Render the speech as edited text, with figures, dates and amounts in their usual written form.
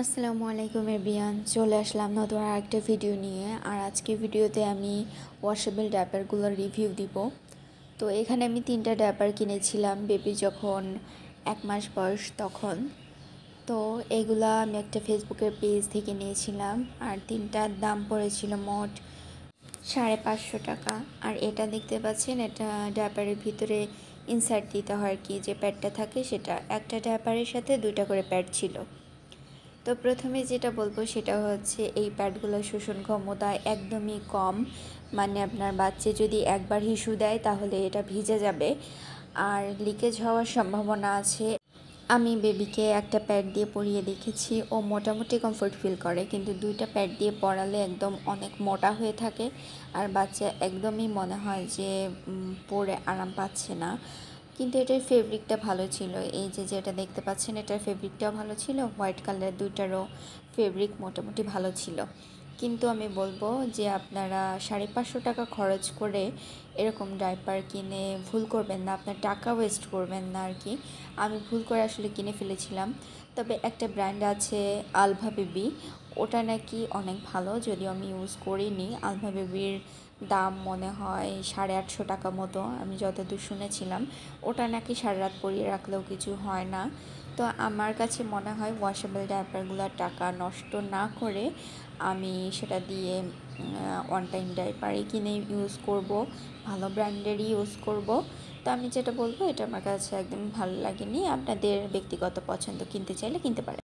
আসসালামু আলাইকুম এভরিওয়ান, চলে আসলাম নতুন আরেকটা ভিডিও নিয়ে। আর আজকে ভিডিওতে আমি ওয়াশেবল ডায়াপারগুলোর রিভিউ দিব। তো এখানে আমি 3টা ডায়াপার কিনেছিলাম বেবি যখন 1 মাস বয়স তখন। তো এগুলা আমি একটা ফেসবুকের পেজ থেকে নিয়েছিলাম। আর 3টার দাম পড়েছিল মোট 550 টাকা। আর এটা দেখতে পাচ্ছেন, এটা ডায়াপারের ভিতরে ইনসার্ট দিতে হয়, কি যে প্যাডটা থাকে সেটা। একটা ডায়াপারের সাথে 2টা করে প্যাড ছিল। তো প্রথমে যেটা বলবো সেটা হচ্ছে এই প্যাডগুলোর শোষণ ক্ষমতা একদমই কম। মানে আপনার বাচ্চা যদি একবার হিসু দেয় তাহলে এটা ভিজে যাবে আর লিকেজ হওয়ার সম্ভাবনা আছে। আমি বেবিকে একটা প্যাড দিয়ে পরিয়ে দেখেছি, ও মোটামুটি কমফোর্ট ফিল করে, কিন্তু 2টা প্যাড দিয়ে পরালে একদম অনেক মোটা হয়ে থাকে আর বাচ্চা একদমই মনে হয় যে পরে আরাম পাচ্ছে না। কিন্তু এটার ফেব্রিকটা ভালো ছিল, এই যে যেটা দেখতে পাচ্ছেন এটার ফেব্রিকটাও ভালো ছিল, হোয়াইট কালার 2টারও ফেব্রিক মোটামুটি ভালো ছিল। কিন্তু আমি বলবো যে আপনারা 550 টাকা খরচ করে এরকম ডাইপার কিনে ভুল করবেন না, আপনার টাকা ওয়েস্ট করবেন না আর কি। আমি ভুল করে আসলে কিনে ফেলেছিলাম। তবে একটা ব্র্যান্ড আছে আলভা বেবি, ওটা নাকি অনেক ভালো, যদিও আমি ইউজ করিনি। আলভা বেবির দাম মনে হয় 850 টাকা মতো, আমি যতদূর শুনেছিলাম। ওটা নাকি সারা রাত পরিয়ে রাখলেও কিছু হয় না। তো আমার কাছে মনে হয় ওয়াশেবল ডাইপারগুলোর টাকা নষ্ট না করে আমি সেটা দিয়ে ওয়ান টাইম ডাইপারই কিনে ইউজ করব, ভালো ব্র্যান্ডেরই ইউজ করব। তো আমি যেটা বলবো এটা আমার কাছে একদম ভালো লাগেনি। আপনাদের ব্যক্তিগত পছন্দ, কিনতে চাইলে কিনতে পারেন।